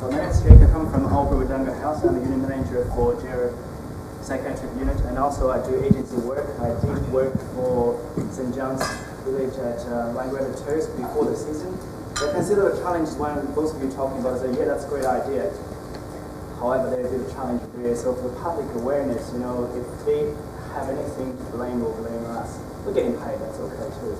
So my name is Jake. I come from Albury Wodonga House. I'm the unit manager for Psychiatric Unit, and also I do agency work. I did work for St. John's Village at Langgrave Terrace before the season. I consider a challenge when both of you talking about it, say, yeah, that's a great idea. However, there is a challenge there. So for public awareness, you know, if they have anything to blame or blame us, we're getting paid, that's okay too.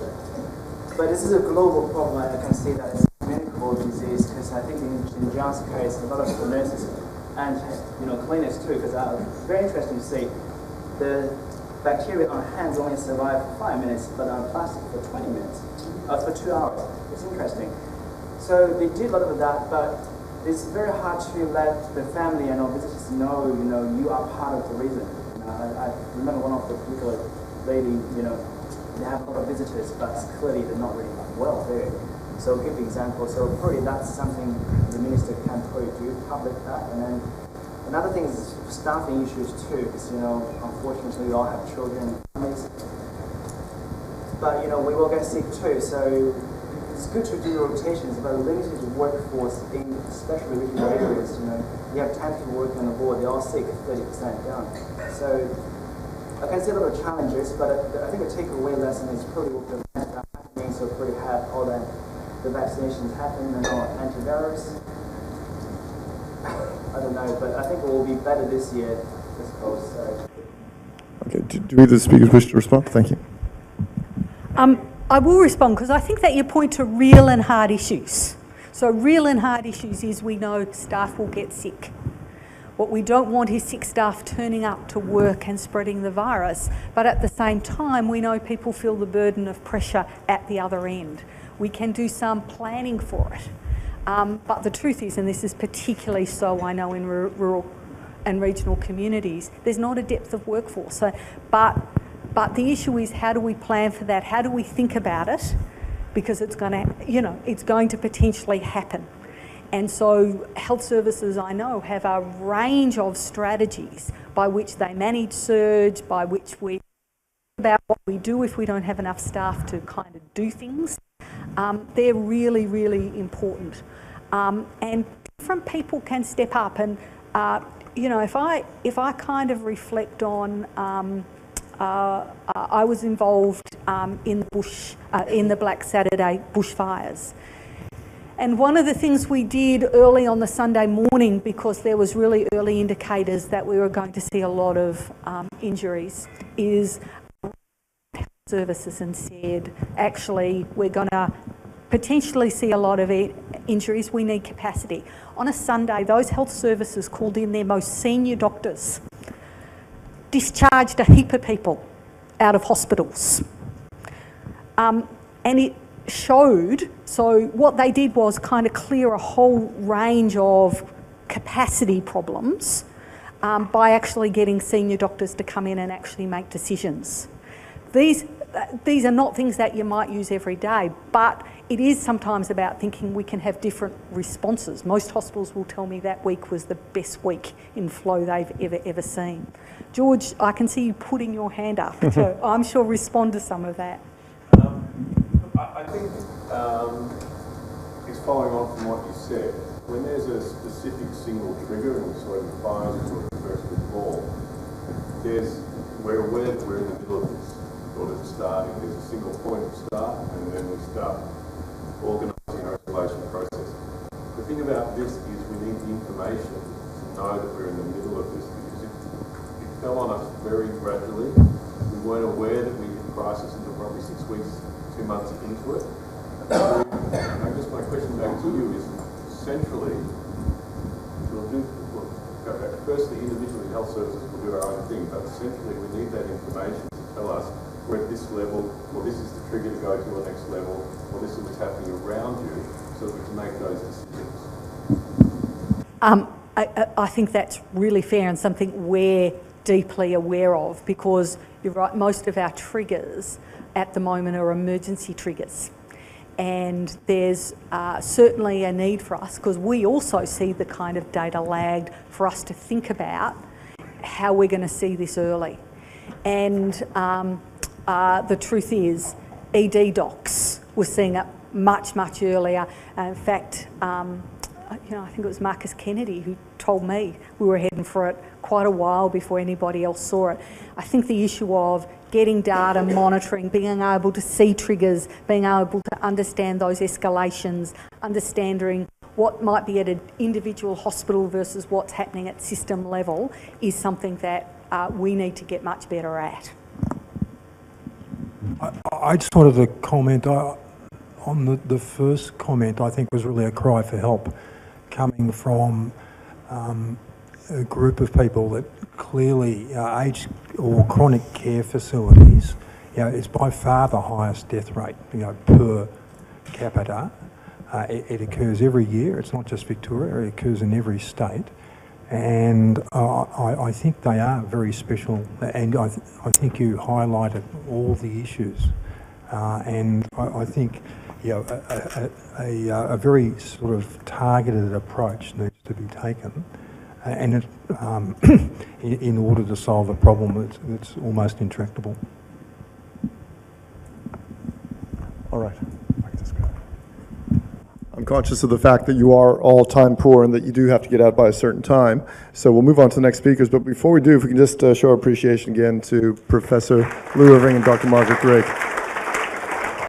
But this is a global problem. I can see that it's a communicable disease, because I think in John's case, a lot of the nurses and cleaners too, because it's very interesting to see the bacteria on hands only survive for 5 minutes, but on plastic for 20 minutes, for 2 hours. It's interesting. So they did a lot of that, but it's very hard to let the family and our visitors know, you are part of the reason. I remember one of the particular lady, they have a lot of visitors, but clearly they're not really well there. So give the example. So probably that's something the minister can probably do, public that. And then another thing is staffing issues too, because unfortunately we all have children and families. But we will get sick too. So it's good to do rotations, but limited workforce in especially regional areas. You have 10 people working on the board, they're all sick, 30% down. So I can see a lot of challenges, but I think the takeaway lesson is probably what the happening, so probably have all the vaccinations happen and all antivirus. I don't know, but I think it will be better this year, I suppose. So. Okay, do either of the speakers wish to respond? Thank you. I will respond, because I think that you point to real and hard issues. So real and hard issues is we know staff will get sick. What we don't want is sick staff turning up to work and spreading the virus, but at the same time we know people feel the burden of pressure at the other end. We can do some planning for it. But the truth is, and this is particularly so I know in rural and regional communities, there's not a depth of workforce. But the issue is, how do we plan for that? How do we think about it? Because it's going to potentially happen. And so health services, I know, have a range of strategies by which they manage surge, by which we think about what we do if we don't have enough staff to kind of do things. They're really, really important. And different people can step up. And, if I kind of reflect on, I was involved in the Black Saturday bushfires. And one of the things we did early on the Sunday morning, because there was really early indicators that we were going to see a lot of injuries, is services and said, actually, we're going to potentially see a lot of injuries. We need capacity. On a Sunday, those health services called in their most senior doctors, discharged a heap of people out of hospitals. And it showed, so what they did was kind of clear a whole range of capacity problems by actually getting senior doctors to come in and actually make decisions. These are not things that you might use every day, but it is sometimes about thinking we can have different responses. Most hospitals will tell me that week was the best week in flow they've ever seen. George, I can see you putting your hand up, so I'm sure respond to some of that. I think it's following on from what you said. When there's a specific single trigger, and we saw in the fires first before, we're aware that we're in the middle of this sort of starting. There's a single point of start, and then we start organising our escalation process. The thing about this is we need the information to know that we're in the middle of this, because it fell on us very gradually. We weren't aware that we hit crisis until probably 6 weeks, 2 months into it. I guess my question back to you is, centrally, firstly, individually health services will do our own thing, but centrally we need that information to tell us we're at this level, or this is the trigger to go to the next level, or this is what's happening around you, so that we can make those decisions. I think that's really fair and something we're deeply aware of, because you're right, most of our triggers at the moment are emergency triggers. And there's certainly a need for us, because we also see the kind of data lagged, for us to think about how we're going to see this early. And the truth is, ED docs were seeing it much, much earlier. In fact, I think it was Marcus Kennedy who told me we were heading for it quite a while before anybody else saw it. I think the issue of getting data, monitoring, being able to see triggers, being able to understand those escalations, understanding what might be at an individual hospital versus what's happening at system level is something that we need to get much better at. I just wanted to comment on the first comment. I think was really a cry for help coming from a group of people that clearly aged or chronic care facilities, is by far the highest death rate, per capita. It occurs every year. It's not just Victoria. It occurs in every state. And I think they are very special, and I think you highlighted all the issues, and I think a very sort of targeted approach needs to be taken, and in order to solve a problem that's almost intractable. All right. I'm conscious of the fact that you are all time poor and that you do have to get out by a certain time. So we'll move on to the next speakers. But before we do, if we can just show our appreciation again to Professor Lou Irving and Dr. Margaret Drake.